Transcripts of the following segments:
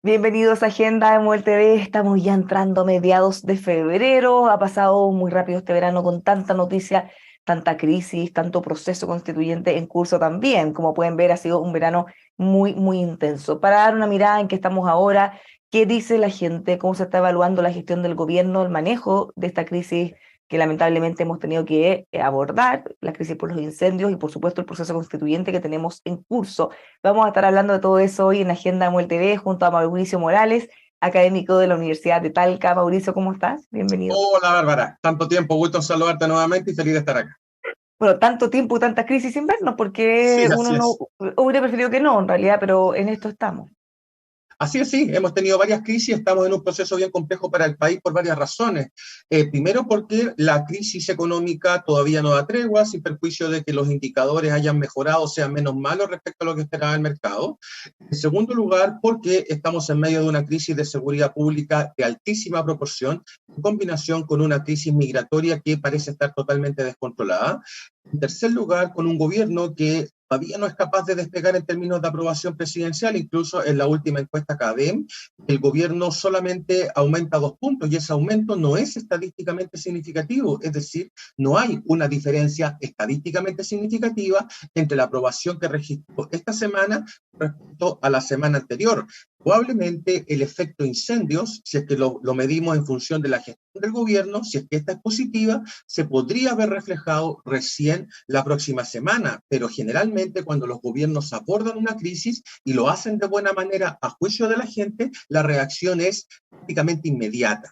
Bienvenidos a Agenda de Muel TV. Estamos ya entrando a mediados de febrero. Ha pasado muy rápido este verano con tanta noticia, tanta crisis, tanto proceso constituyente en curso también. Como pueden ver, ha sido un verano muy intenso. Para dar una mirada en qué estamos ahora, qué dice la gente, cómo se está evaluando la gestión del gobierno, el manejo de esta crisis que lamentablemente hemos tenido que abordar, la crisis por los incendios y por supuesto el proceso constituyente que tenemos en curso. Vamos a estar hablando de todo eso hoy en Agenda Muel TV junto a Mauricio Morales, académico de la Universidad de Talca. Mauricio, ¿cómo estás? Bienvenido. Hola Bárbara, tanto tiempo, gusto en saludarte nuevamente y feliz de estar acá. Bueno, tanto tiempo y tanta crisis sin vernos, porque Sí, uno así no es. hubiera preferido que no, en realidad, pero en esto estamos. Así es, sí, hemos tenido varias crisis, estamos en un proceso bien complejo para el país por varias razones. Primero porque la crisis económica todavía no da tregua, sin perjuicio de que los indicadores hayan mejorado, sean menos malos respecto a lo que esperaba el mercado. En segundo lugar, porque estamos en medio de una crisis de seguridad pública de altísima proporción, en combinación con una crisis migratoria que parece estar totalmente descontrolada. En tercer lugar, con un gobierno que todavía no es capaz de despegar en términos de aprobación presidencial, incluso en la última encuesta CADEM, el gobierno solamente aumenta 2 puntos y ese aumento no es estadísticamente significativo, es decir, no hay una diferencia estadísticamente significativa entre la aprobación que registró esta semana respecto a la semana anterior. Probablemente el efecto incendios, si es que lo medimos en función de la gestión del gobierno, si es que esta es positiva, se podría haber reflejado recién la próxima semana, pero generalmente cuando los gobiernos abordan una crisis y lo hacen de buena manera a juicio de la gente, la reacción es prácticamente inmediata.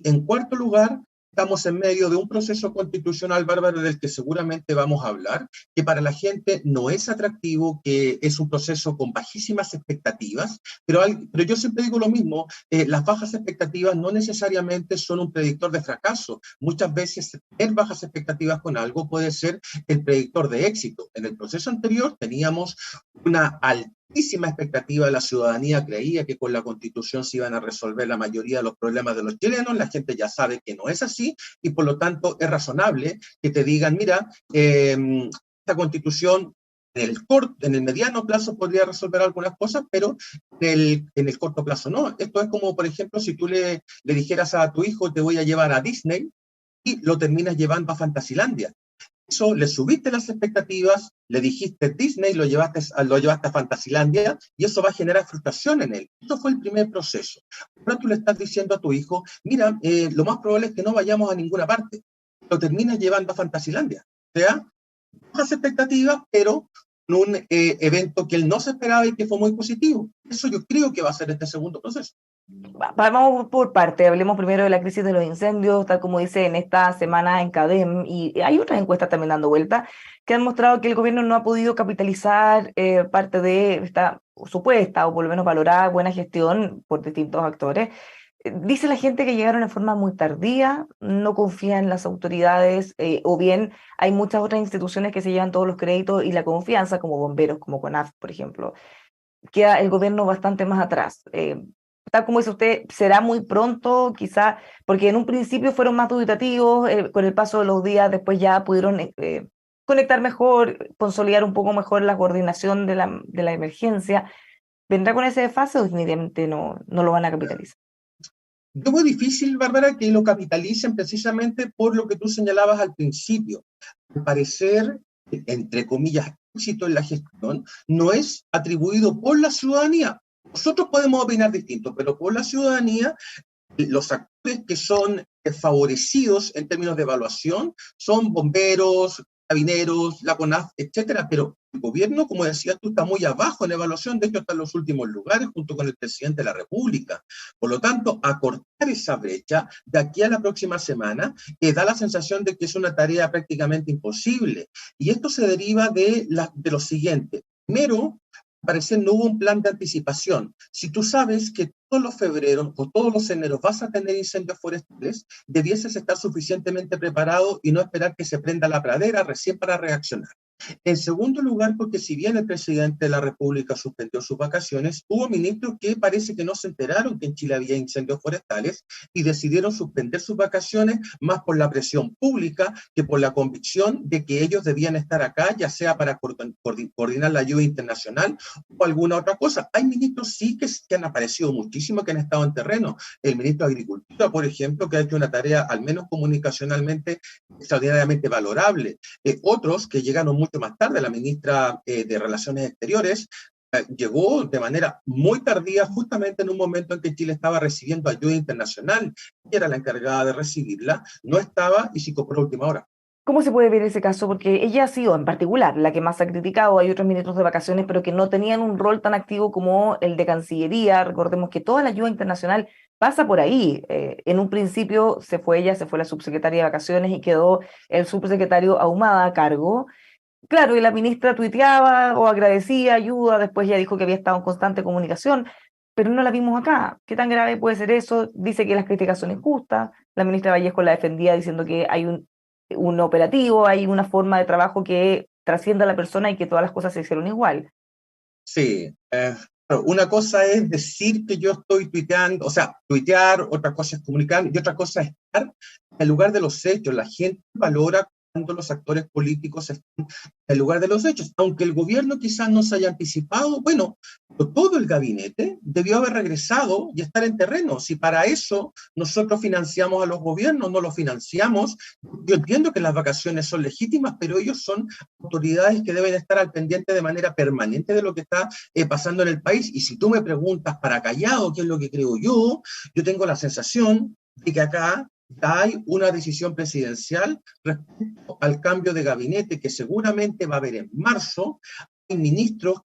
En cuarto lugar, estamos en medio de un proceso constitucional bárbaro del que seguramente vamos a hablar, que para la gente no es atractivo, que es un proceso con bajísimas expectativas, pero yo siempre digo lo mismo, las bajas expectativas no necesariamente son un predictor de fracaso. Muchas veces tener bajas expectativas con algo puede ser el predictor de éxito. En el proceso anterior teníamos una altísima expectativa de la ciudadanía, creía que con la Constitución se iban a resolver la mayoría de los problemas de los chilenos, la gente ya sabe que no es así y por lo tanto es razonable que te digan, mira, esta Constitución en el mediano plazo podría resolver algunas cosas, pero en el corto plazo no. Esto es como, por ejemplo, si tú le dijeras a tu hijo, te voy a llevar a Disney y lo terminas llevando a Fantasilandia. Eso, le subiste las expectativas, le dijiste Disney, lo llevaste a Fantasilandia y eso va a generar frustración en él. Eso fue el primer proceso. Ahora tú le estás diciendo a tu hijo, mira, lo más probable es que no vayamos a ninguna parte. Lo terminas llevando a Fantasilandia. O sea, bajas expectativas, pero en un evento que él no se esperaba y que fue muy positivo. Eso yo creo que va a ser este segundo proceso. Vamos por parte, hablemos primero de la crisis de los incendios, tal como dice en esta semana en CADEM, y hay otras encuestas también dando vuelta que han mostrado que el gobierno no ha podido capitalizar parte de esta supuesta o por lo menos valorada buena gestión por distintos actores. Dice la gente que llegaron en forma muy tardía, no confía en las autoridades, o bien hay muchas otras instituciones que se llevan todos los créditos y la confianza, como bomberos, como CONAF, por ejemplo, queda el gobierno bastante más atrás. Tal como dice usted, será muy pronto, quizá, porque en un principio fueron más dubitativos, con el paso de los días después ya pudieron conectar mejor, consolidar un poco mejor la coordinación de la emergencia. ¿Vendrá con ese desfase o definitivamente no lo van a capitalizar? Es muy difícil, Bárbara, que lo capitalicen precisamente por lo que tú señalabas al principio. Al parecer, entre comillas, éxito en la gestión no es atribuido por la ciudadanía. Nosotros podemos opinar distinto, pero por la ciudadanía, los actores que son favorecidos en términos de evaluación son bomberos, carabineros, la CONAF, etcétera, pero el gobierno, como decías tú, está muy abajo en evaluación, de hecho está en los últimos lugares junto con el presidente de la República. Por lo tanto, acortar esa brecha de aquí a la próxima semana da la sensación de que es una tarea prácticamente imposible. Y esto se deriva de lo siguiente. Primero, parece no hubo un plan de anticipación. Si tú sabes que todos los febreros o todos los eneros vas a tener incendios forestales, debieses estar suficientemente preparado y no esperar que se prenda la pradera recién para reaccionar. En segundo lugar, porque si bien el presidente de la República suspendió sus vacaciones, hubo ministros que parece que no se enteraron que en Chile había incendios forestales y decidieron suspender sus vacaciones más por la presión pública que por la convicción de que ellos debían estar acá, ya sea para coordinar la ayuda internacional o alguna otra cosa. Hay ministros sí que han aparecido muchísimo, que han estado en terreno. El ministro de Agricultura, por ejemplo, que ha hecho una tarea, al menos comunicacionalmente, extraordinariamente valorable. Otros que llegaron mucho más tarde, la ministra de Relaciones Exteriores, llegó de manera muy tardía, justamente en un momento en que Chile estaba recibiendo ayuda internacional, y era la encargada de recibirla, no estaba y se incorporó a última hora. ¿Cómo se puede ver ese caso? Porque ella ha sido en particular la que más ha criticado. Hay otros ministros de vacaciones, pero que no tenían un rol tan activo como el de Cancillería. Recordemos que toda la ayuda internacional pasa por ahí. En un principio se fue ella, se fue la subsecretaria de vacaciones y quedó el subsecretario Ahumada a cargo. Claro, y la ministra tuiteaba o agradecía ayuda, después ya dijo que había estado en constante comunicación, pero no la vimos acá. ¿Qué tan grave puede ser eso? Dice que las críticas son injustas. La ministra Vallejo la defendía diciendo que hay un operativo, hay una forma de trabajo que trasciende a la persona y que todas las cosas se hicieron igual. Sí, una cosa es decir que yo estoy tuiteando, o sea, tuitear, otra cosa es comunicar y otra cosa es estar en lugar de los hechos. La gente valora cuando los actores políticos están en lugar de los hechos. Aunque el gobierno quizás no se haya anticipado, bueno, todo el gabinete debió haber regresado y estar en terreno. Si para eso nosotros financiamos a los gobiernos, no los financiamos. Yo entiendo que las vacaciones son legítimas, pero ellos son autoridades que deben estar al pendiente de manera permanente de lo que está pasando en el país. Y si tú me preguntas para callado qué es lo que creo yo tengo la sensación de que acá hay una decisión presidencial respecto al cambio de gabinete que seguramente va a haber en marzo. Hay ministros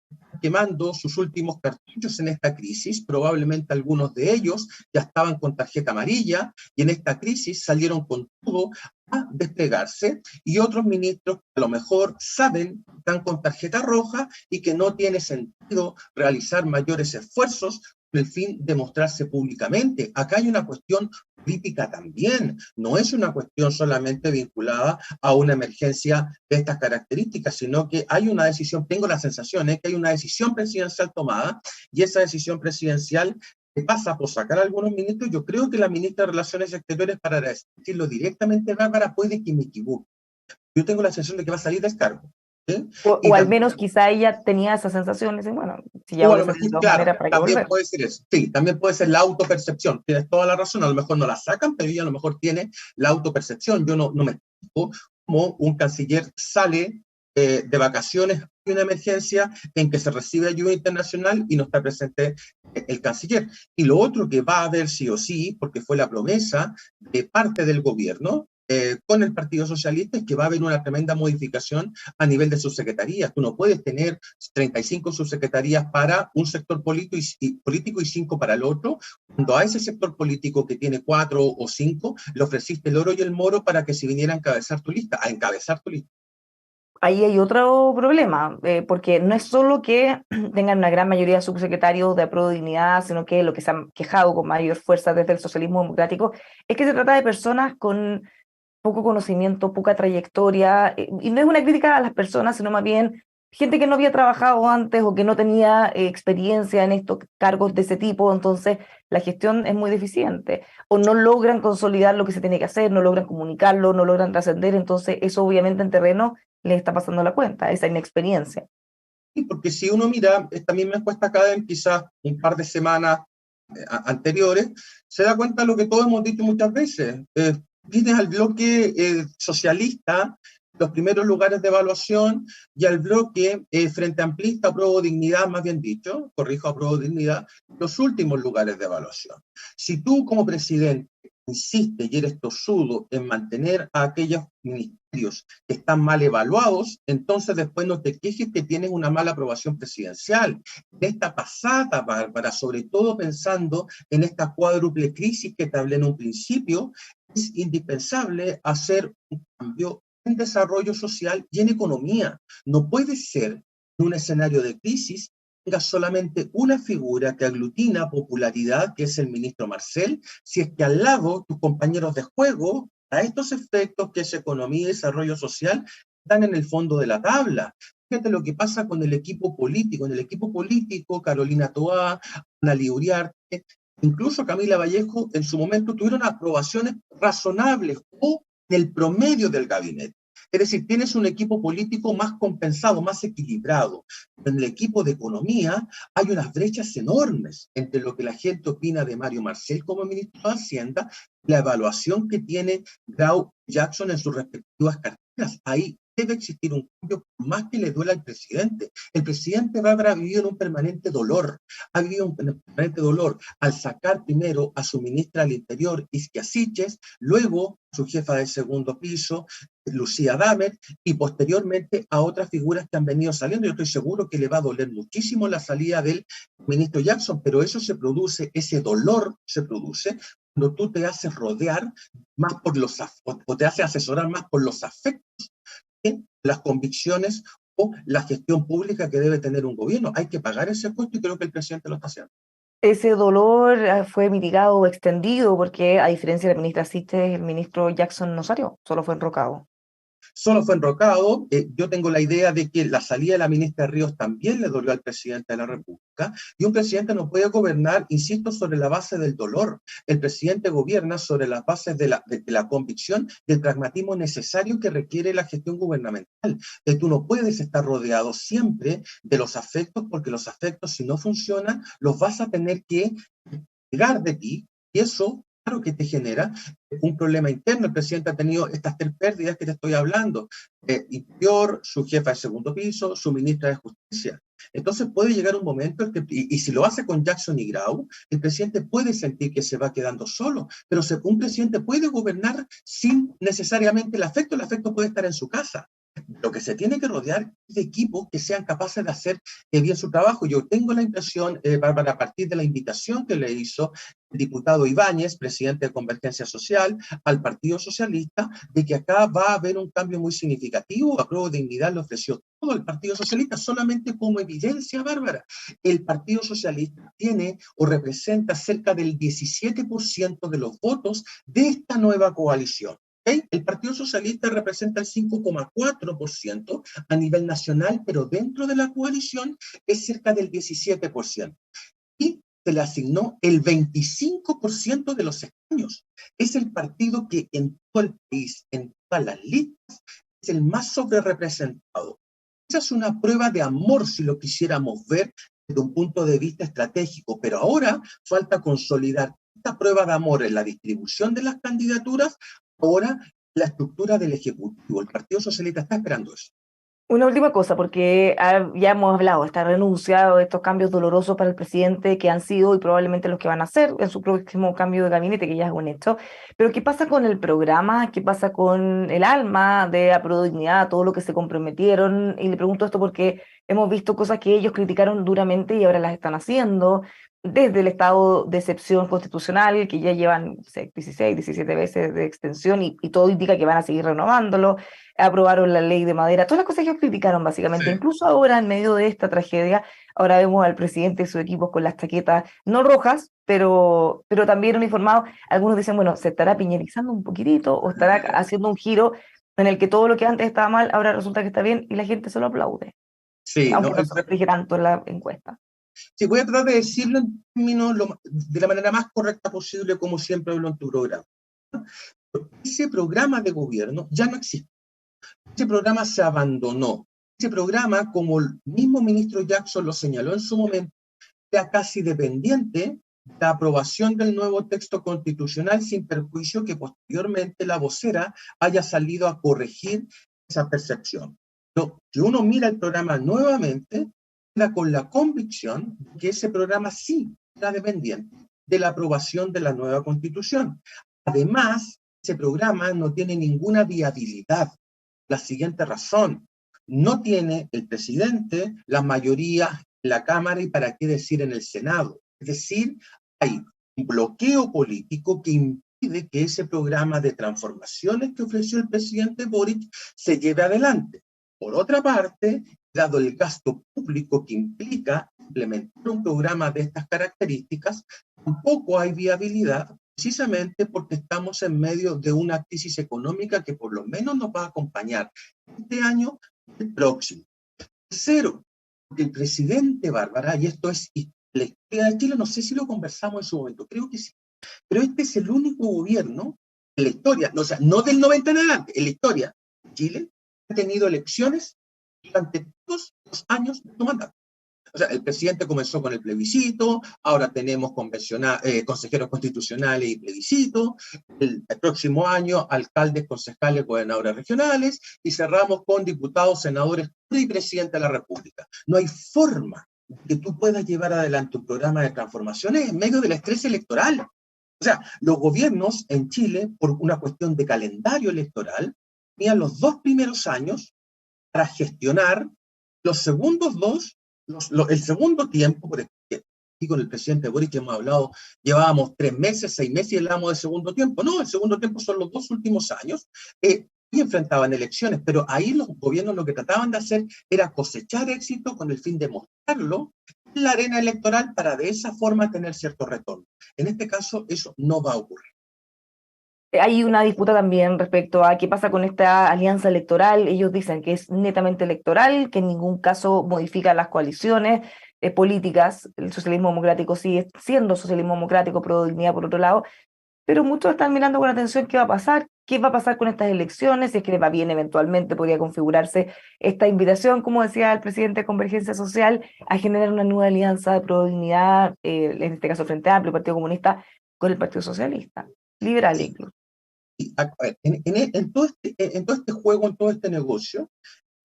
quemando sus últimos cartuchos en esta crisis, probablemente algunos de ellos ya estaban con tarjeta amarilla y en esta crisis salieron con todo a desplegarse, y otros ministros que a lo mejor saben que están con tarjeta roja y que no tiene sentido realizar mayores esfuerzos con el fin de mostrarse públicamente. Acá hay una cuestión política también, no es una cuestión solamente vinculada a una emergencia de estas características, sino que hay una decisión, tengo la sensación que hay una decisión presidencial tomada, y esa decisión presidencial que pasa por sacar a algunos ministros. Yo creo que la ministra de Relaciones Exteriores, para decirlo directamente, Bárbara, puede que me equivoque. Yo tengo la sensación de que va a salir del cargo. ¿Sí? O Y al también, menos quizá ella tenía esa sensación, y dice, bueno, si ya o a voy a lo salir de mejor, todas claro, maneras, ¿para qué también volver? puede ser eso. Sí, también puede ser la autopercepción. Tienes toda la razón, a lo mejor no la sacan, pero ella a lo mejor tiene la autopercepción. Yo no me explico cómo un canciller sale de vacaciones de una emergencia en que se recibe ayuda internacional y no está presente el canciller. Y lo otro que va a haber sí o sí, porque fue la promesa de parte del gobierno, con el Partido Socialista, es que va a haber una tremenda modificación a nivel de subsecretarías. Tú no puedes tener 35 subsecretarías para un sector político y 5 para el otro, cuando a ese sector político que tiene 4 o 5 le ofreciste el oro y el moro para que se viniera a encabezar tu lista, Ahí hay otro problema, porque no es solo que tengan una gran mayoría de subsecretarios de apruebo dignidad, sino que lo que se han quejado con mayor fuerza desde el socialismo democrático es que se trata de personas con poco conocimiento, poca trayectoria, y no es una crítica a las personas, sino más bien gente que no había trabajado antes o que no tenía experiencia en estos cargos de ese tipo, entonces la gestión es muy deficiente, o no logran consolidar lo que se tiene que hacer, no logran comunicarlo, no logran trascender, entonces eso obviamente en terreno les está pasando la cuenta, esa inexperiencia. Sí, porque si uno mira esta misma encuesta acá en quizás un par de semanas anteriores, se da cuenta de lo que todos hemos dicho muchas veces. Tienes al bloque socialista los primeros lugares de evaluación y al bloque Frente Amplista, Apruebo Dignidad, más bien dicho, corrijo, Apruebo Dignidad, los últimos lugares de evaluación. Si tú como presidente insistes y eres tosudo en mantener a aquellos ministerios que están mal evaluados, entonces después no te quejes que tienes una mala aprobación presidencial. En esta pasada, Bárbara, sobre todo pensando en esta cuádruple crisis que te hablé en un principio, es indispensable hacer un cambio en desarrollo social y en economía. No puede ser en un escenario de crisis tenga solamente una figura que aglutina popularidad, que es el ministro Marcel, si es que al lado tus compañeros de juego, a estos efectos que es economía y desarrollo social, están en el fondo de la tabla. Fíjate lo que pasa con el equipo político. En el equipo político, Carolina Toá, Ana Uriarte, incluso Camila Vallejo, en su momento tuvieron aprobaciones razonables o del promedio del gabinete. Es decir, tienes un equipo político más compensado, más equilibrado. En el equipo de economía hay unas brechas enormes entre lo que la gente opina de Mario Marcel como ministro de Hacienda y la evaluación que tiene Grau Jackson en sus respectivas carteras. Ahí debe existir un cambio, por más que le duela al presidente. El presidente va a haber vivido en un permanente dolor. Ha vivido un permanente dolor al sacar primero a su ministra del Interior, Isquia Siches, luego a su jefa de segundo piso, Lucía Damer, y posteriormente a otras figuras que han venido saliendo. Yo estoy seguro que le va a doler muchísimo la salida del ministro Jackson, pero eso se produce, ese dolor se produce cuando tú te haces rodear más por los, o te haces asesorar más por los afectos que las convicciones o la gestión pública que debe tener un gobierno. Hay que pagar ese costo y creo que el presidente lo está haciendo. Ese dolor fue mitigado o extendido porque, a diferencia de la ministra Siches, el ministro Jackson no salió, solo fue enrocado. Solo fue enrocado. Yo tengo la idea de que la salida de la ministra Ríos también le dolió al presidente de la República, y un presidente no puede gobernar, insisto, sobre la base del dolor. El presidente gobierna sobre las bases de la convicción, del pragmatismo necesario que requiere la gestión gubernamental. Tú no puedes estar rodeado siempre de los afectos, porque los afectos, si no funcionan, los vas a tener que pegar de ti, y eso claro que te genera un problema interno. El presidente ha tenido estas 3 pérdidas que te estoy hablando: Interior, su jefa de segundo piso, su ministra de Justicia. Entonces puede llegar un momento en que, y si lo hace con Jackson y Grau, el presidente puede sentir que se va quedando solo, pero un presidente puede gobernar sin necesariamente el afecto puede estar en su casa. Lo que se tiene que rodear es de equipos que sean capaces de hacer bien su trabajo. Yo tengo la impresión, Bárbara, a partir de la invitación que le hizo el diputado Ibáñez, presidente de Convergencia Social, al Partido Socialista, de que acá va a haber un cambio muy significativo. A prueba de dignidad le ofreció todo el Partido Socialista, solamente como evidencia, Bárbara. El Partido Socialista tiene o representa cerca del 17% de los votos de esta nueva coalición. ¿Okay? El Partido Socialista representa el 5,4% a nivel nacional, pero dentro de la coalición es cerca del 17%. Y se le asignó el 25% de los escaños. Es el partido que en todo el país, en todas las listas, es el más sobrerepresentado. Esa es una prueba de amor, si lo quisiéramos ver desde un punto de vista estratégico, pero ahora falta consolidar esta prueba de amor en la distribución de las candidaturas. Ahora, la estructura del Ejecutivo. El Partido Socialista está esperando eso. Una última cosa, porque ya hemos hablado de esta renuncia, de estos cambios dolorosos para el presidente que han sido y probablemente los que van a hacer en su próximo cambio de gabinete, que ya es un hecho. Pero ¿qué pasa con el programa? ¿Qué pasa con el alma de Aprobó Dignidad, todo lo que se comprometieron? Y le pregunto esto porque hemos visto cosas que ellos criticaron duramente y ahora las están haciendo. Desde el estado de excepción constitucional, que ya llevan 16, 17 veces de extensión y todo indica que van a seguir renovándolo. Aprobaron la ley de madera, todas las cosas que ellos criticaron básicamente. Sí. Incluso ahora, en medio de esta tragedia, ahora vemos al presidente y su equipo con las chaquetas no rojas, pero también uniformados. Algunos dicen, bueno, ¿se estará piñerizando un poquitito o estará haciendo un giro en el que todo lo que antes estaba mal, ahora resulta que está bien y la gente solo aplaude? Sí, Aunque no, no se refleje tanto en la encuesta. sí, voy a tratar de decirlo en términos de la manera más correcta posible, como siempre hablo en tu programa. Ese programa de gobierno ya no existe. Ese programa se abandonó. Ese programa, como el mismo ministro Jackson lo señaló en su momento, era casi dependiente de la aprobación del nuevo texto constitucional, sin perjuicio que posteriormente la vocera haya salido a corregir esa percepción. Pero si uno mira el programa nuevamente, queda con la convicción de que ese programa sí era dependiente de la aprobación de la nueva constitución. Además, ese programa no tiene ninguna viabilidad. La siguiente razón: no tiene el presidente la mayoría en la Cámara y para qué decir en el Senado. Es decir, hay un bloqueo político que impide que ese programa de transformaciones que ofreció el presidente Boric se lleve adelante. Por otra parte, dado el gasto público que implica implementar un programa de estas características, tampoco hay viabilidad precisamente porque estamos en medio de una crisis económica que por lo menos nos va a acompañar este año y el próximo. Tercero, porque el presidente Bárbara, y esto es la historia de Chile, no sé si lo conversamos en su momento, creo que sí, pero este es el único gobierno en la historia, no, o sea, no del 90 en adelante, en la historia de Chile, ha tenido elecciones durante todos los años de su mandato. O sea, el presidente comenzó con el plebiscito, ahora tenemos consejeros constitucionales y plebiscito, el próximo año alcaldes, concejales, gobernadores regionales, y cerramos con diputados, senadores y presidente de la República. No hay forma que tú puedas llevar adelante un programa de transformaciones en medio del estrés electoral. O sea, los gobiernos en Chile, por una cuestión de calendario electoral, tenían los 2 primeros años para gestionar los segundos dos, el segundo tiempo, porque aquí con el presidente Boric hemos hablado, llevábamos 3 meses, 6 meses y hablábamos de segundo tiempo. No, el segundo tiempo son los 2 últimos años, y enfrentaban elecciones, pero ahí los gobiernos lo que trataban de hacer era cosechar éxito con el fin de mostrarlo en la arena electoral para de esa forma tener cierto retorno. En este caso, eso no va a ocurrir. Hay una disputa también respecto a qué pasa con esta alianza electoral. Ellos dicen que es netamente electoral, que en ningún caso modifica las coaliciones políticas. El socialismo democrático sigue siendo socialismo democrático, pro dignidad por otro lado, pero muchos están mirando con atención qué va a pasar con estas elecciones, si es que les va bien eventualmente, podría configurarse esta invitación, como decía el presidente de Convergencia Social, a generar una nueva alianza de pro dignidad, en este caso Frente Amplio, Partido Comunista, con el Partido Socialista, liberal Sí, incluso. a ver, en todo este juego, en todo este negocio,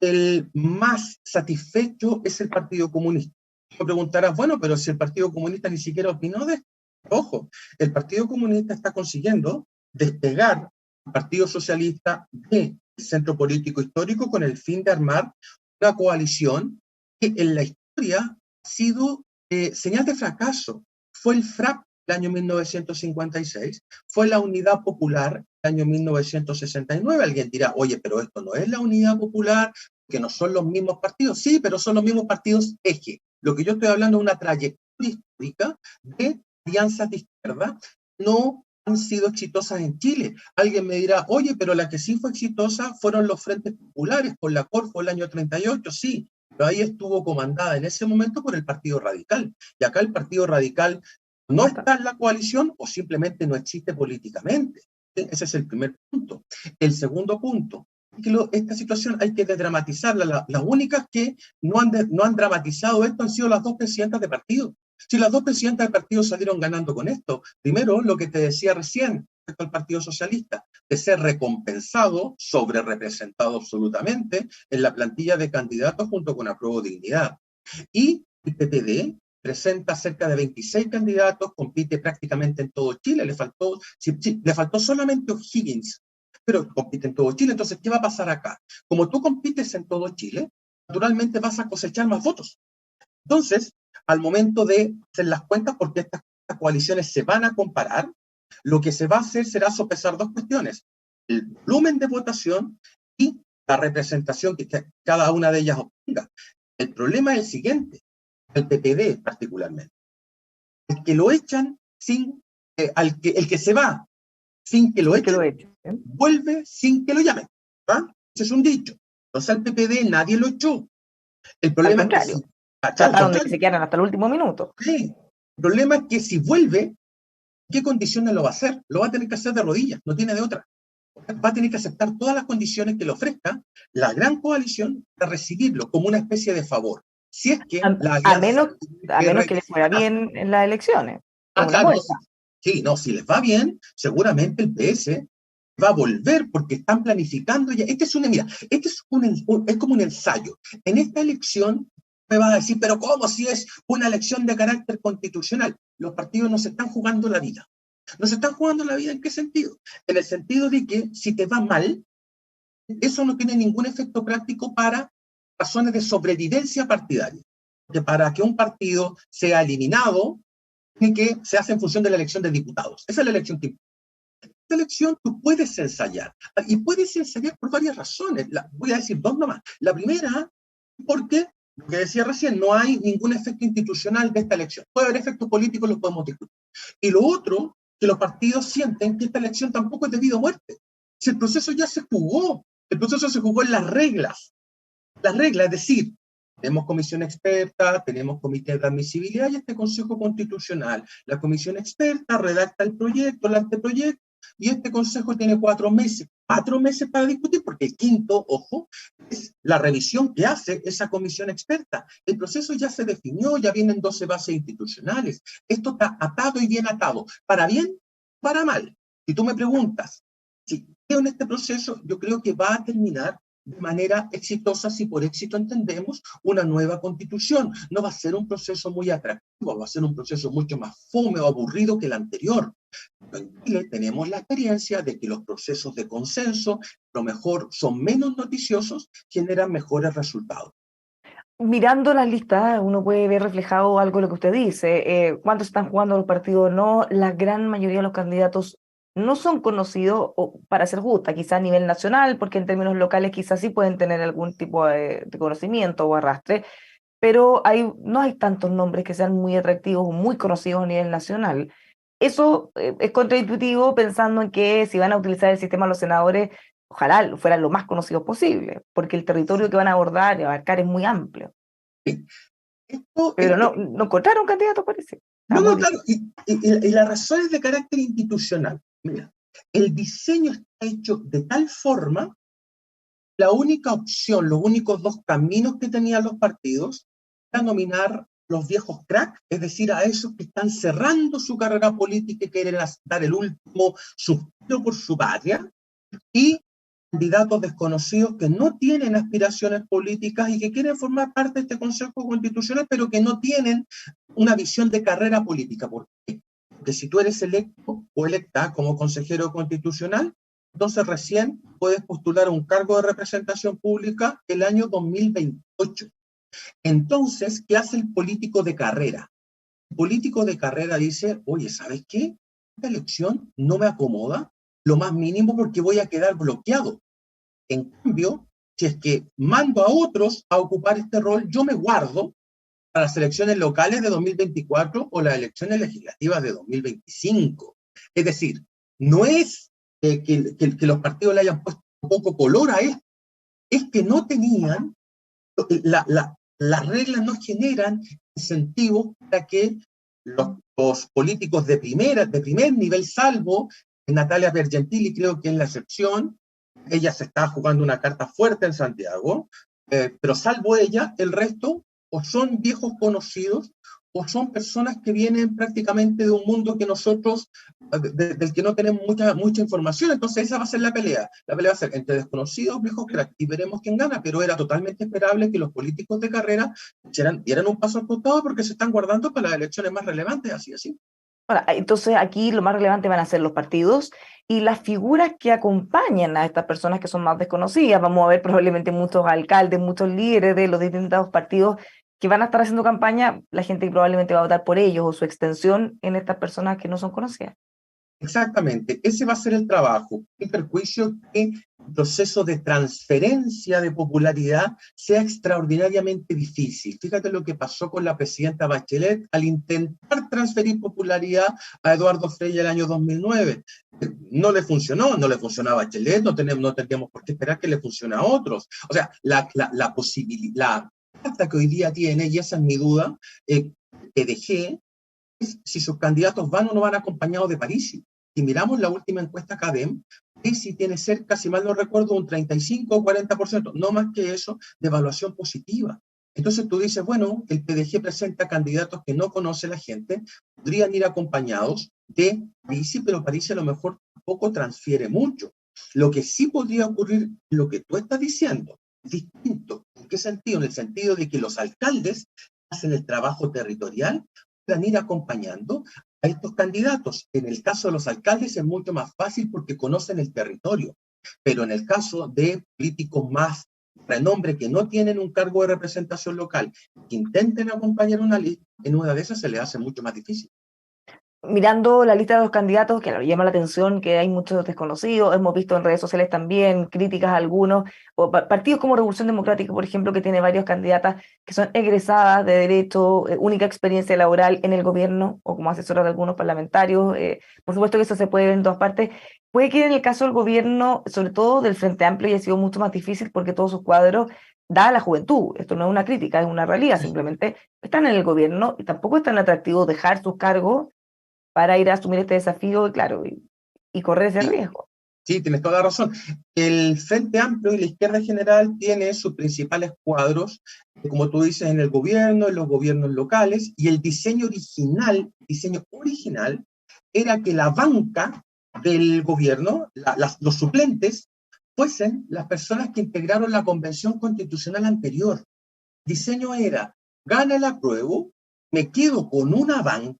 el más satisfecho es el Partido Comunista. Me preguntarás, bueno, pero si el Partido Comunista ni siquiera opinó de esto. Ojo, el Partido Comunista está consiguiendo despegar al Partido Socialista del centro político histórico con el fin de armar una coalición que en la historia ha sido señal de fracaso. Fue el FRAP del año 1956, fue la Unidad Popular del año 1969. Alguien dirá, oye, pero esto no es la Unidad Popular, que no son los mismos partidos. Sí, pero son los mismos partidos eje. Lo que yo estoy hablando es una trayectoria histórica de alianzas de izquierda. No han sido exitosas en Chile. Alguien me dirá, oye, pero la que sí fue exitosa fueron los Frentes Populares, con la Corfo el año 38, sí, pero ahí estuvo comandada en ese momento por el Partido Radical. Y acá el Partido Radical no está en la coalición o simplemente no existe políticamente. Ese es el primer punto. El segundo punto, que esta situación hay que desdramatizarla. Las únicas que no han dramatizado esto han sido las dos presidentas de partido. Si las dos presidentas de partido salieron ganando con esto, primero lo que te decía recién respecto al Partido Socialista, de ser recompensado, sobre representado absolutamente en la plantilla de candidatos junto con Apruebo Dignidad. Y el PPD presenta cerca de 26 candidatos, compite prácticamente en todo Chile, le faltó solamente O'Higgins, pero compite en todo Chile. Entonces, ¿qué va a pasar acá? Como tú compites en todo Chile, naturalmente vas a cosechar más votos. Entonces, al momento de hacer las cuentas, porque estas coaliciones se van a comparar, lo que se va a hacer será sopesar dos cuestiones: el volumen de votación y la representación que cada una de ellas obtenga. El problema es el siguiente, el PPD particularmente. El que lo echan sin, el que se va sin que lo Que lo echen, he hecho. vuelve sin que lo llamen. ¿Ah? Ese es un dicho. Entonces al PPD nadie lo echó. El Al problema es que contrario, si, al trataron de que contrario, se quedaran hasta el último minuto. sí. El problema es que si vuelve, ¿qué condiciones lo va a hacer? Lo va a tener que hacer de rodillas, no tiene de otra. Va a tener que aceptar todas las condiciones que le ofrezca la gran coalición para recibirlo como una especie de favor. Si es que A, la a alianza menos, a que menos que les fuera requisita. bien en las elecciones. Es una Claro, no, apuesta. sí, sí, no, si les va bien, seguramente el PS va a volver porque están planificando ya. Mira, es como un ensayo. En esta elección me vas a decir, pero ¿cómo si es una elección de carácter constitucional? Los partidos no se están jugando la vida. ¿No se están jugando la vida en qué sentido? En el sentido de que si te va mal, eso no tiene ningún efecto práctico para razones de sobrevivencia partidaria. Que para que un partido sea eliminado, tiene que se hace en función de la elección de diputados. Esa es la elección que esta elección tú puedes ensayar. Y puedes ensayar por varias razones. Voy a decir dos nomás. La primera, porque, lo que decía recién, no hay ningún efecto institucional de esta elección. Puede haber efectos políticos, los podemos discutir. Y lo otro, que los partidos sienten que esta elección tampoco es debido a muerte. Si el proceso ya se jugó, el proceso se jugó en las reglas, es decir, tenemos comisión experta, tenemos comité de admisibilidad y este Consejo Constitucional. La comisión experta redacta el proyecto, el anteproyecto, y este Consejo tiene 4 meses. 4 meses para discutir, porque el quinto, ojo, es la revisión que hace esa comisión experta. El proceso ya se definió, ya vienen 12 bases institucionales. Esto está atado y bien atado, para bien, para mal. Si tú me preguntas, si creo en este proceso, yo creo que va a terminar de manera exitosa, si por éxito entendemos una nueva constitución. No va a ser un proceso muy atractivo, va a ser un proceso mucho más fome o aburrido que el anterior. Pero en Chile tenemos la experiencia de que los procesos de consenso, a lo mejor son menos noticiosos, generan mejores resultados. Mirando las listas, uno puede ver reflejado algo de lo que usted dice. ¿Cuántos están jugando los partidos o no? La gran mayoría de los candidatos no son conocidos, o, para ser justa, quizá a nivel nacional, porque en términos locales quizás sí pueden tener algún tipo de conocimiento o arrastre, pero no hay tantos nombres que sean muy atractivos o muy conocidos a nivel nacional. Eso es contraintuitivo pensando en que si van a utilizar el sistema de los senadores, ojalá fueran lo más conocidos posible, porque el territorio que van a abordar y abarcar es muy amplio. Esto, Pero esto, no encontraron candidato, parece. Está no, muy no, difícil. claro, y la razón es de carácter institucional. Mira, el diseño está hecho de tal forma, la única opción, los únicos dos caminos que tenían los partidos era nominar los viejos crack, es decir, a esos que están cerrando su carrera política y quieren dar el último suspiro por su patria, y candidatos desconocidos que no tienen aspiraciones políticas y que quieren formar parte de este Consejo Constitucional, pero que no tienen una visión de carrera política. ¿Por qué? Porque si tú eres electo o electa como consejero constitucional, entonces recién puedes postular un cargo de representación pública el año 2028. Entonces, ¿qué hace el político de carrera? El político de carrera dice, oye, ¿sabes qué? Esta elección no me acomoda lo más mínimo porque voy a quedar bloqueado. En cambio, si es que mando a otros a ocupar este rol, yo me guardo para las elecciones locales de 2024 o las elecciones legislativas de 2025. Es decir, no es que los partidos le hayan puesto un poco color a esto, es que no tenían, las reglas no generan incentivos para que los políticos de primer nivel, salvo Natalia Bergentili, creo que es la excepción, ella se está jugando una carta fuerte en Santiago, pero salvo ella, el resto o son viejos conocidos o son personas que vienen prácticamente de un mundo que nosotros, del que no tenemos mucha información. Entonces esa va a ser la pelea. La pelea va a ser entre desconocidos, viejos cracks, y veremos quién gana, pero era totalmente esperable que los políticos de carrera dieran un paso al costado porque se están guardando para las elecciones más relevantes, así, así. Ahora, entonces aquí lo más relevante van a ser los partidos y las figuras que acompañan a estas personas que son más desconocidas. Vamos a ver probablemente muchos alcaldes, muchos líderes de los distintos partidos que van a estar haciendo campaña, la gente que probablemente va a votar por ellos o su extensión en estas personas que no son conocidas. Exactamente, ese va a ser el trabajo, el perjuicio que el proceso de transferencia de popularidad sea extraordinariamente difícil. Fíjate lo que pasó con la presidenta Bachelet al intentar transferir popularidad a Eduardo Frei el año 2009. No le funcionó, no le funcionó a Bachelet, no tendríamos por qué esperar que le funcione a otros. O sea, la posibilidad, hasta que hoy día tiene, y esa es mi duda, que dejé, si sus candidatos van o no van acompañados de París. Si miramos la última encuesta CADEM, París tiene cerca, si mal no recuerdo, un 35 o 40%, no más que eso, de evaluación positiva. Entonces tú dices, bueno, el PDG presenta candidatos que no conoce la gente, podrían ir acompañados de París, pero París a lo mejor tampoco transfiere mucho. Lo que sí podría ocurrir, lo que tú estás diciendo, distinto. ¿En qué sentido? En el sentido de que los alcaldes hacen el trabajo territorial, puedan ir acompañando a estos candidatos. En el caso de los alcaldes es mucho más fácil porque conocen el territorio, pero en el caso de políticos más renombre que no tienen un cargo de representación local, que intenten acompañar una lista, en una de esas se les hace mucho más difícil. mirando la lista de los candidatos, que llama la atención que hay muchos desconocidos, hemos visto en redes sociales también críticas a algunos, o partidos como Revolución Democrática, por ejemplo, que tiene varias candidatas que son egresadas de Derecho, única experiencia laboral en el gobierno o como asesoras de algunos parlamentarios. Por supuesto que eso se puede ver en todas partes. Puede que en el caso del gobierno, sobre todo del Frente Amplio, haya sido mucho más difícil porque todos sus cuadros da a la juventud. Esto no es una crítica, es una realidad. Simplemente están en el gobierno y tampoco es tan atractivo dejar sus cargos para ir a asumir este desafío, claro, y correr ese Sí, riesgo. sí, tienes toda la razón. El Frente Amplio y la izquierda en general tiene sus principales cuadros, como tú dices, en el gobierno, en los gobiernos locales, y el diseño original era que la banca del gobierno, los suplentes, fuesen las personas que integraron la convención constitucional anterior. El diseño era, gana el apruebo, me quedo con una banca,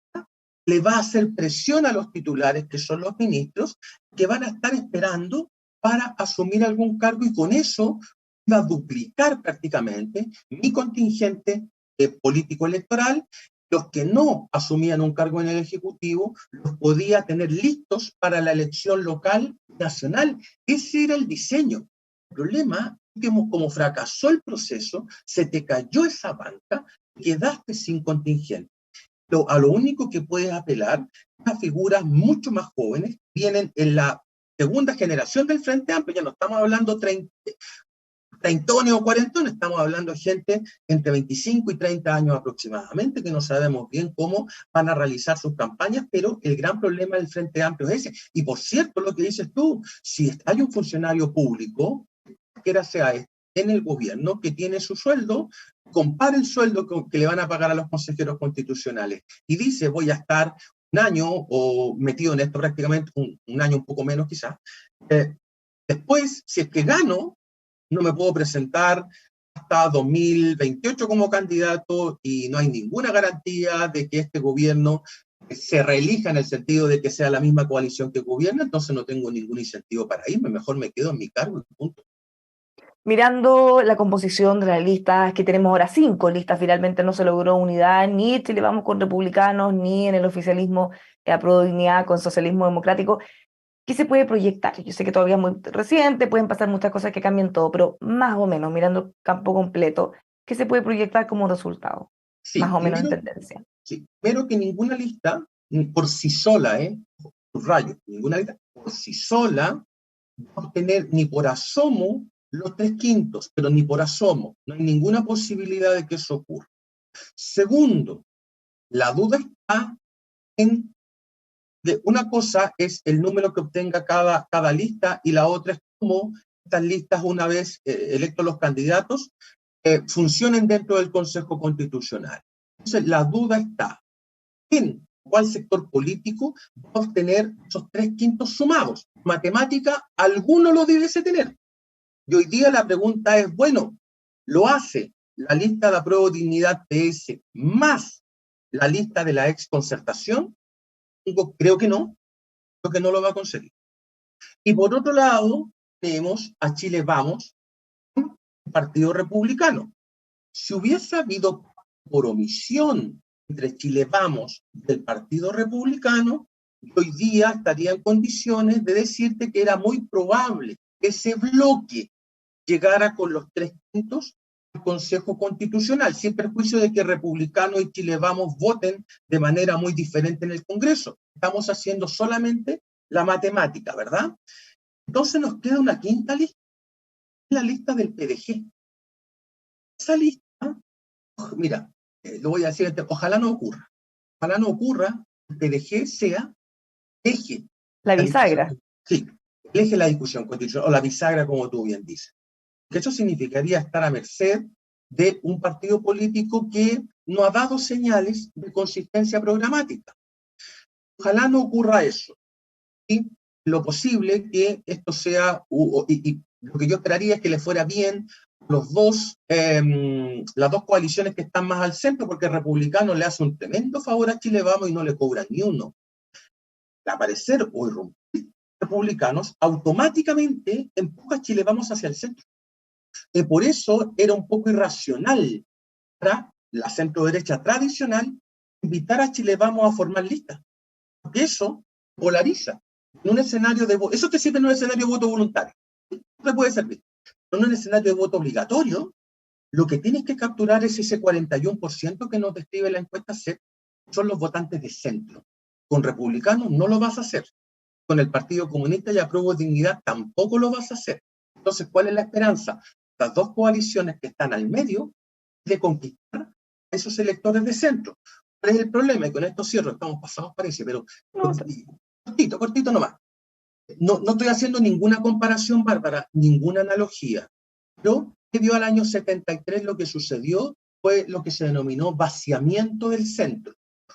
le va a hacer presión a los titulares, que son los ministros, que van a estar esperando para asumir algún cargo y con eso va a duplicar prácticamente mi contingente político electoral. Los que no asumían un cargo en el Ejecutivo los podía tener listos para la elección local nacional. Ese era el diseño. El problema es que como fracasó el proceso, se te cayó esa banca y quedaste sin contingente. A lo único que puedes apelar es a figuras mucho más jóvenes, vienen en la segunda generación del Frente Amplio, ya no estamos hablando treintones o cuarentones, estamos hablando de gente entre 25 y 30 años aproximadamente, que no sabemos bien cómo van a realizar sus campañas, pero el gran problema del Frente Amplio es ese. Y por cierto, lo que dices tú, si hay un funcionario público, quiera sea en el gobierno, que tiene su sueldo, compara el sueldo que le van a pagar a los consejeros constitucionales y dice, voy a estar un año o metido en esto prácticamente, un año un poco menos quizás. Después, si es que gano, no me puedo presentar hasta 2028 como candidato y no hay ninguna garantía de que este gobierno se reelija en el sentido de que sea la misma coalición que gobierna, entonces no tengo ningún incentivo para irme, mejor me quedo en mi cargo y punto. Mirando la composición de las listas, que tenemos ahora 5 listas, finalmente no se logró unidad ni en Chile Vamos con republicanos, ni en el oficialismo Apruebo Dignidad con socialismo democrático. ¿Qué se puede proyectar? Yo sé que todavía es muy reciente, pueden pasar muchas cosas que cambien todo, pero más o menos, mirando el campo completo, ¿qué se puede proyectar como resultado? Más Sí, o menos en tendencia. sí, primero que ninguna lista por sí sola, subrayo, ninguna lista por sí sola va a obtener ni por asomo los 3/5, pero ni por asomo. No hay ninguna posibilidad de que eso ocurra. Segundo, la duda está en, una cosa es el número que obtenga cada lista y la otra es cómo estas listas, una vez electos los candidatos, funcionen dentro del Consejo Constitucional. Entonces, la duda está en cuál sector político va a obtener esos 3/5 sumados. Matemática, alguno lo debiese tener. Y hoy día la pregunta es, bueno, ¿lo hace la lista de Apruebo Dignidad PS más la lista de la ex concertación? Creo que no lo va a conseguir. Y por otro lado, tenemos a Chile Vamos, un partido republicano. Si hubiese habido por omisión entre Chile Vamos del Partido Republicano, hoy día estaría en condiciones de decirte que era muy probable que ese bloque llegara con los 3/5 al Consejo Constitucional, sin perjuicio de que Republicano y Chile Vamos voten de manera muy diferente en el Congreso. Estamos haciendo solamente la matemática, ¿verdad? Entonces nos queda una quinta lista, la lista del PDG. Esa lista, mira, lo voy a decir, ojalá no ocurra. Ojalá no ocurra, el PDG sea eje La la discusión. bisagra. Sí, el eje de la discusión constitucional, o la bisagra, como tú bien dices. Que eso significaría estar a merced de un partido político que no ha dado señales de consistencia programática. Ojalá no ocurra eso. Y lo posible que esto sea, y lo que yo esperaría es que le fuera bien las dos coaliciones que están más al centro, porque el republicano le hace un tremendo favor a Chile Vamos y no le cobra ni uno. Al aparecer o irrumpir republicanos, automáticamente empuja a Chile Vamos hacia el centro. Por eso era un poco irracional para la centro derecha tradicional invitar a Chile Vamos a formar listas. porque eso polariza. En un escenario de eso te sirve en un escenario de voto voluntario. No te puede servir. En un escenario de voto obligatorio, lo que tienes que capturar es ese 41% que nos describe la encuesta CEP, son los votantes de centro. Con republicanos no lo vas a hacer. Con el Partido Comunista y Apruebo Dignidad tampoco lo vas a hacer. Entonces, ¿cuál es la esperanza? Las dos coaliciones que están al medio de conquistar a esos electores de centro. ¿Cuál es el problema? Y con esto cierro, estamos pasados parece, pero No, cortito nomás. No estoy haciendo ninguna comparación, Bárbara, ninguna analogía. Pero debido al año 73 lo que sucedió fue lo que se denominó vaciamiento del centro.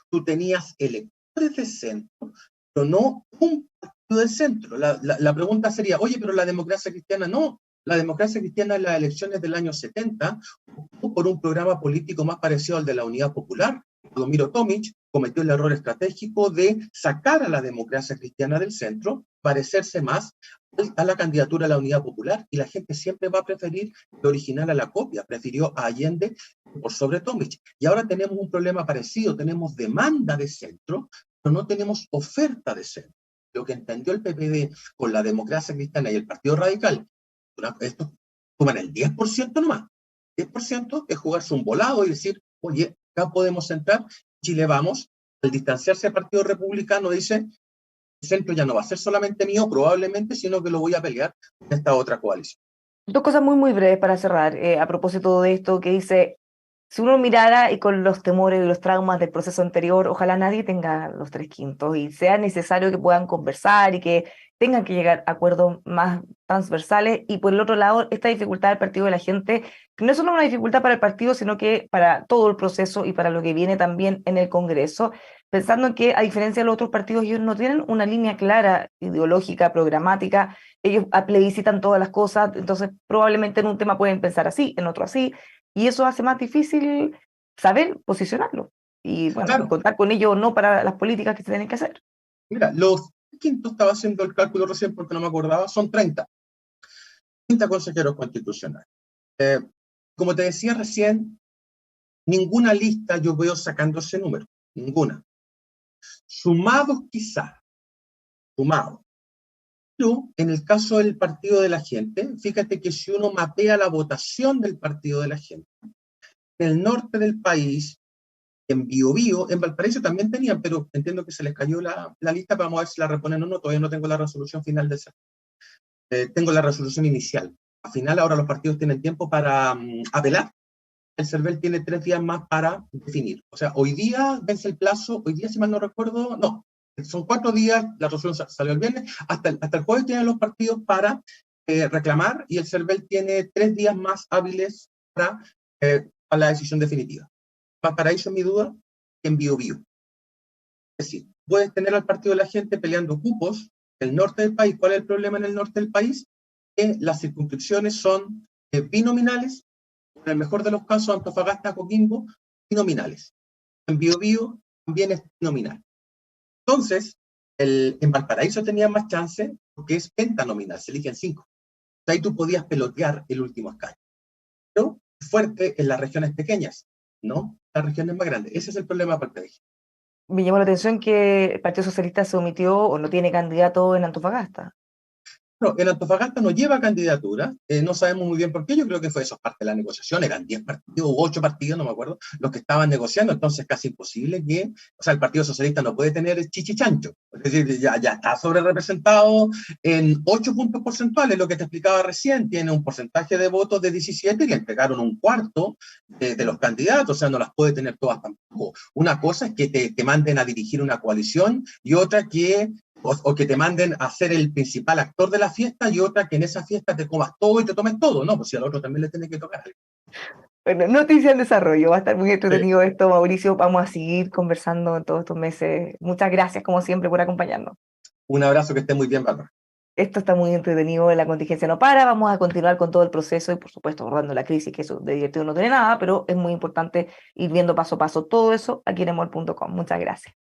Tú tenías electores de centro, pero no un partido del centro. La pregunta sería, oye, pero la democracia cristiana no. La democracia cristiana en las elecciones del año 70 optó por un programa político más parecido al de la Unidad Popular. Domiro Tomic cometió el error estratégico de sacar a la democracia cristiana del centro, parecerse más a la candidatura a la Unidad Popular, y la gente siempre va a preferir el original a la copia, prefirió a Allende por sobre Tomic. Y ahora tenemos un problema parecido, tenemos demanda de centro, pero no tenemos oferta de centro. Lo que entendió el PPD con la democracia cristiana y el Partido Radical, esto toman el 10% nomás. 10% es jugarse un volado y decir, oye, acá podemos entrar, Chile vamos. Al distanciarse del Partido Republicano dice, el centro ya no va a ser solamente mío, probablemente, sino que lo voy a pelear en esta otra coalición. dos cosas muy, muy breves para cerrar. A propósito de esto que dice, si uno mirara y con los temores y los traumas del proceso anterior, ojalá nadie tenga los 3/5 y sea necesario que puedan conversar y que tengan que llegar a acuerdos más transversales. Y por el otro lado, esta dificultad del Partido de la Gente, que no es solo una dificultad para el partido, sino que para todo el proceso y para lo que viene también en el Congreso, pensando en que, a diferencia de los otros partidos, ellos no tienen una línea clara, ideológica, programática, ellos plebiscitan todas las cosas, entonces probablemente en un tema pueden pensar así, en otro así, y eso hace más difícil saber posicionarlo y, bueno, Claro, contar con ello o no para las políticas que se tienen que hacer. mira, los quintos, estaba haciendo el cálculo recién porque no me acordaba, son 30 consejeros constitucionales. Como te decía recién, ninguna lista yo veo sacando ese número, ninguna. Sumados quizás, sumados. Pero en el caso del Partido de la Gente, fíjate que si uno mapea la votación del Partido de la Gente, en el norte del país, en Biobío, en Valparaíso también tenían, pero entiendo que se les cayó la lista, vamos a ver si la reponen o no, todavía no tengo la resolución final de esa. Tengo la resolución inicial. Al final ahora los partidos tienen tiempo para apelar. El CERVEL tiene 3 días más para definir. O sea, hoy día vence el plazo, hoy día si mal no recuerdo, no, son 4 días, la resolución salió el viernes, hasta el jueves tienen los partidos para reclamar, y el CERVEL tiene 3 días más hábiles para la decisión definitiva. Valparaíso, mi duda, en Biobío. Es decir, puedes tener al Partido de la Gente peleando cupos en el norte del país. ¿Cuál es el problema en el norte del país? Que las circunscripciones son binominales, en el mejor de los casos, Antofagasta, Coquimbo, binominales. En Biobío también es binominal. Entonces, en Valparaíso tenía más chance porque es pentanominal, se eligen 5. Ahí tú podías pelotear el último escaño. Pero fuerte en las regiones pequeñas, no las regiones más grandes. Ese es el problema de Valparaíso. Me llamó la atención que el Partido Socialista se omitió o no tiene candidato en Antofagasta. No, en Antofagasta no lleva candidatura, no sabemos muy bien por qué, yo creo que fue eso parte de la negociación, eran 10 partidos o 8 partidos, no me acuerdo, los que estaban negociando, entonces casi imposible que, o sea, el Partido Socialista no puede tener chichichancho, es decir, ya está sobre representado en 8 puntos porcentuales, lo que te explicaba recién, tiene un porcentaje de votos de 17 y le entregaron un cuarto de los candidatos, o sea, no las puede tener todas tampoco. Una cosa es que te manden a dirigir una coalición y otra que o que te manden a ser el principal actor de la fiesta, y otra que en esa fiesta te comas todo y te tomes todo, ¿no? Pues si al otro también le tiene que tocar algo. Bueno, noticia en desarrollo, va a estar muy Sí. entretenido esto, Mauricio, vamos a seguir conversando en todos estos meses. Muchas gracias, como siempre, por acompañarnos. Un abrazo, que esté muy bien, Bárbara. Esto está muy entretenido, la contingencia no para, vamos a continuar con todo el proceso y, por supuesto, abordando la crisis, que eso de divertido no tiene nada, pero es muy importante ir viendo paso a paso todo eso aquí en emol.com. Muchas gracias.